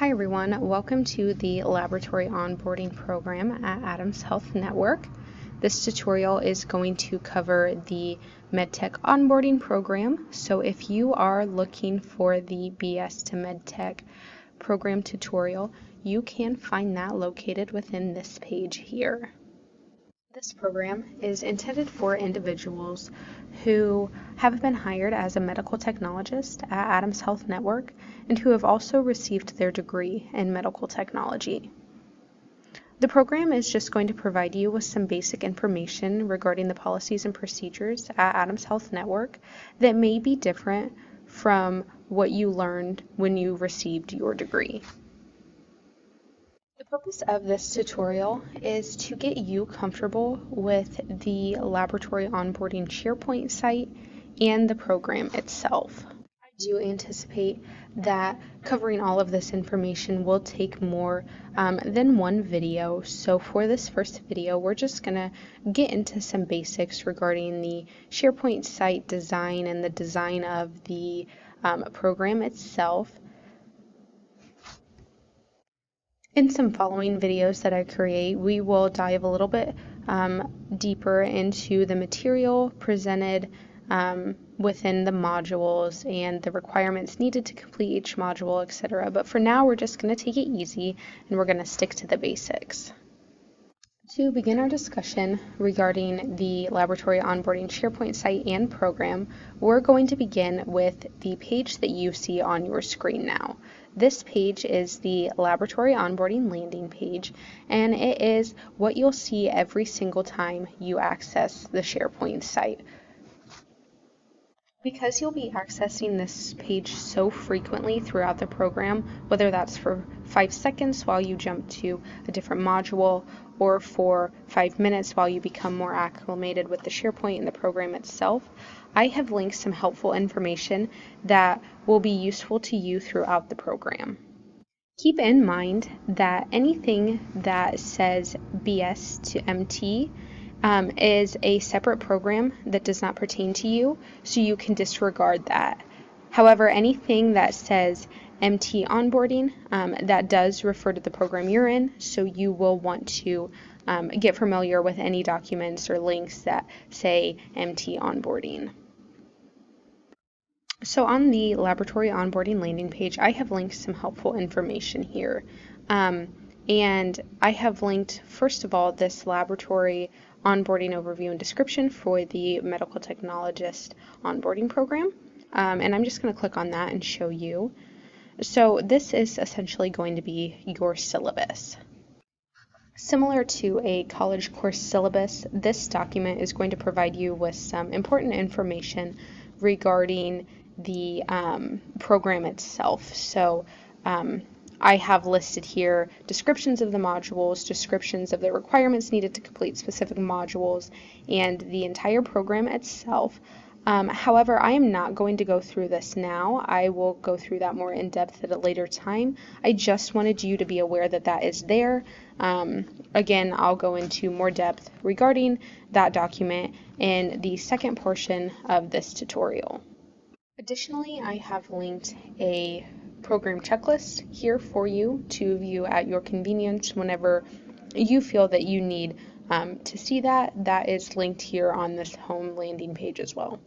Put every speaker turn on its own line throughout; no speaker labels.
Hi everyone, welcome to the Laboratory Onboarding Program at Adams Health Network. This tutorial is going to cover the MedTech Onboarding Program. So if you are looking for the BS to MedTech program tutorial, you can find that located within this page here. This program is intended for individuals who have been hired as a medical technologist at Adams Health Network and who have also received their degree in medical technology. The program is just going to provide you with some basic information regarding the policies and procedures at Adams Health Network that may be different from what you learned when you received your degree. The purpose of this tutorial is to get you comfortable with the laboratory onboarding SharePoint site and the program itself. I do anticipate that covering all of this information will take more than one video. So for this first video, we're just going to get into some basics regarding the SharePoint site design and the design of the program itself. In some following videos that I create, we will dive a little bit deeper into the material presented within the modules and the requirements needed to complete each module, etc. But for now, we're just going to take it easy and we're going to stick to the basics. To begin our discussion regarding the Laboratory Onboarding SharePoint site and program, we're going to begin with the page that you see on your screen now. This page is the Laboratory Onboarding landing page, and it is what you'll see every single time you access the SharePoint site. Because you'll be accessing this page so frequently throughout the program, whether that's for 5 seconds while you jump to a different module or for 5 minutes while you become more acclimated with the SharePoint and the program itself, I have linked some helpful information that will be useful to you throughout the program. Keep in mind that anything that says BS to MT is a separate program that does not pertain to you, so you can disregard that. However, anything that says MT onboarding, that does refer to the program you're in, so you will want to get familiar with any documents or links that say MT onboarding. So on the laboratory onboarding landing page, I have linked some helpful information here. And I have linked, first of all, this laboratory onboarding overview and description for the medical technologist onboarding program. And I'm just going to click on that and show you. So this is essentially going to be your syllabus. Similar to a college course syllabus, this document is going to provide you with some important information regarding the program itself. So I have listed here descriptions of the modules, descriptions of the requirements needed to complete specific modules, and the entire program itself. However, I am not going to go through this now. I will go through that more in depth at a later time. I just wanted you to be aware that that is there. Again, I'll go into more depth regarding that document in the second portion of this tutorial. Additionally, I have linked a program checklist here for you to view at your convenience whenever you feel that you need to see that. That is linked here on this home landing page as well.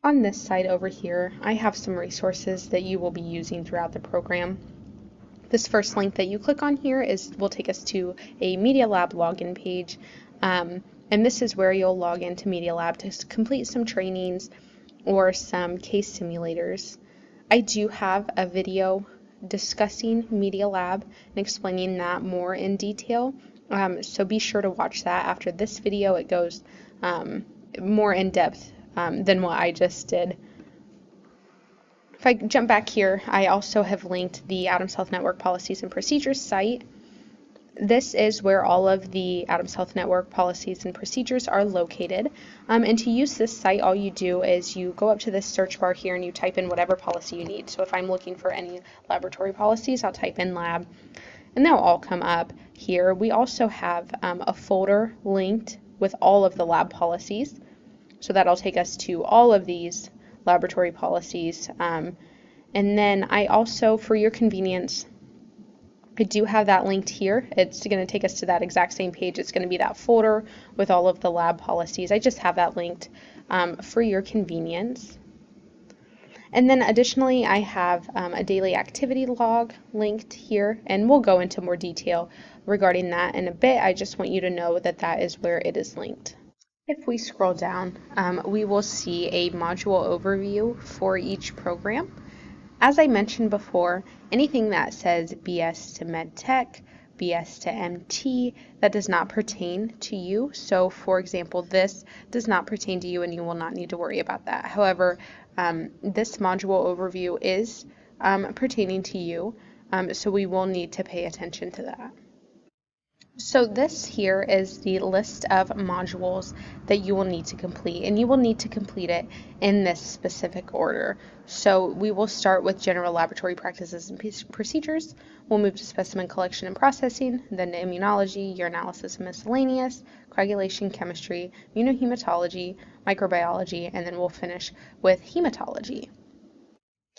On this side over here, I have some resources that you will be using throughout the program. This first link that you click on here will take us to a Media Lab login page, and this is where you'll log into Media Lab to complete some trainings or some case simulators. I do have a video discussing Media Lab and explaining that more in detail, so be sure to watch that after this video. It goes more in depth than what I just did. If I jump back here, I also have linked the Adams Health Network Policies and Procedures site. This is where all of the Adams Health Network policies and procedures are located. And to use this site, all you do is you go up to this search bar here and you type in whatever policy you need. So if I'm looking for any laboratory policies, I'll type in lab, and they'll all come up here. We also have a folder linked with all of the lab policies. So that'll take us to all of these laboratory policies. And then I also, for your convenience, I do have that linked here. It's going to take us to that exact same page. It's going to be that folder with all of the lab policies. I just have that linked for your convenience. And then additionally, I have a daily activity log linked here, and we'll go into more detail regarding that in a bit. I just want you to know that that is where it is linked. If we scroll down, we will see a module overview for each program. As I mentioned before, anything that says BS to MedTech, BS to MT, that does not pertain to you. So for example, this does not pertain to you and you will not need to worry about that. However, this module overview is pertaining to you, so we will need to pay attention to that. So this here is the list of modules that you will need to complete, and you will need to complete it in this specific order. So we will start with general laboratory practices and procedures. We'll move to specimen collection and processing, then to immunology, urinalysis and miscellaneous, coagulation, chemistry, immunohematology, microbiology, and then we'll finish with hematology.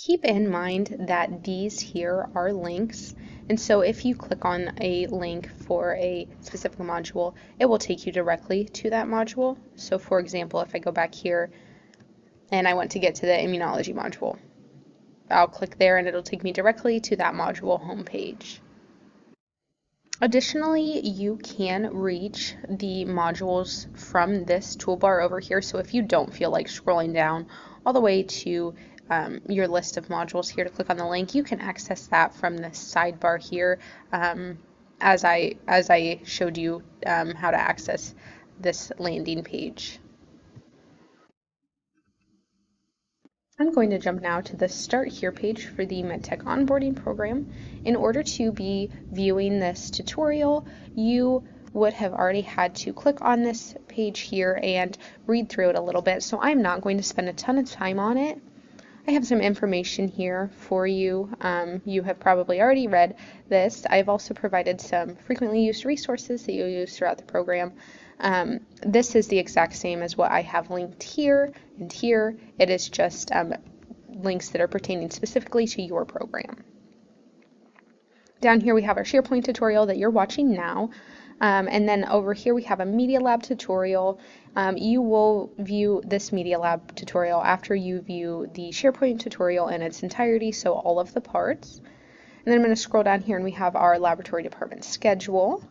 Keep in mind that these here are links, and so if you click on a link for a specific module, it will take you directly to that module. So for example, if I go back here and I want to get to the immunology module, I'll click there and it'll take me directly to that module homepage. Additionally, you can reach the modules from this toolbar over here, so if you don't feel like scrolling down all the way to your list of modules here to click on the link, you can access that from the sidebar here, as I showed you how to access this landing page. I'm going to jump now to the Start Here page for the MedTech onboarding program. In order to be viewing this tutorial, you would have already had to click on this page here and read through it a little bit, so I'm not going to spend a ton of time on it. I have some information here for you. You have probably already read this. I've also provided some frequently used resources that you'll use throughout the program. This is the exact same as what I have linked here and here. It is just links that are pertaining specifically to your program. Down here we have our SharePoint tutorial that you're watching now. And then over here we have a Media Lab tutorial. You will view this Media Lab tutorial after you view the SharePoint tutorial in its entirety, so all of the parts. And then I'm going to scroll down here and we have our laboratory department schedule.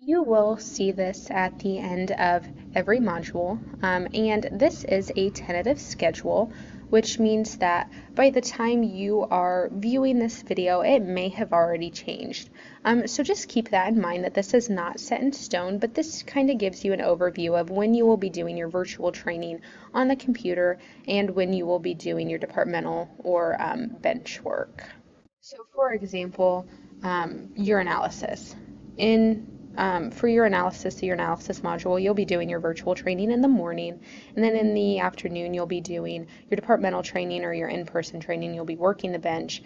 You will see this at the end of every module, and this is a tentative schedule, which means that by the time you are viewing this video, it may have already changed. So just keep that in mind, that this is not set in stone, but this kind of gives you an overview of when you will be doing your virtual training on the computer and when you will be doing your departmental or bench work. So for example, urinalysis. For your analysis, the urinalysis module, you'll be doing your virtual training in the morning, and then in the afternoon you'll be doing your departmental training or your in-person training. You'll be working the bench.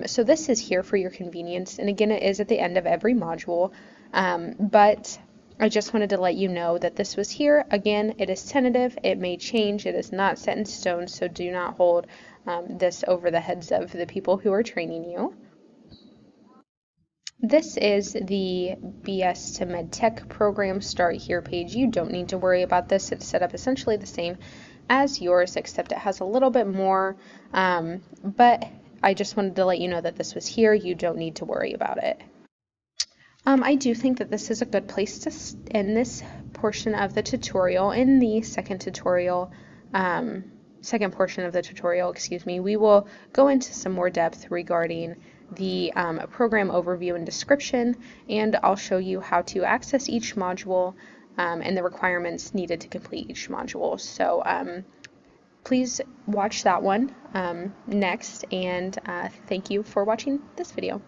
So this is here for your convenience, and again, it is at the end of every module, but I just wanted to let you know that this was here. Again, it is tentative. It may change. It is not set in stone, so do not hold this over the heads of the people who are training you. This is the BS to MedTech program Start Here page. You don't need to worry about this. It's set up essentially the same as yours, except it has a little bit more, but I just wanted to let you know that this was here. You don't need to worry about it. I do think that this is a good place to end this portion of the tutorial. In the second portion of the tutorial, we will go into some more depth regarding the program overview and description, and I'll show you how to access each module and the requirements needed to complete each module. So please watch that one next, and thank you for watching this video.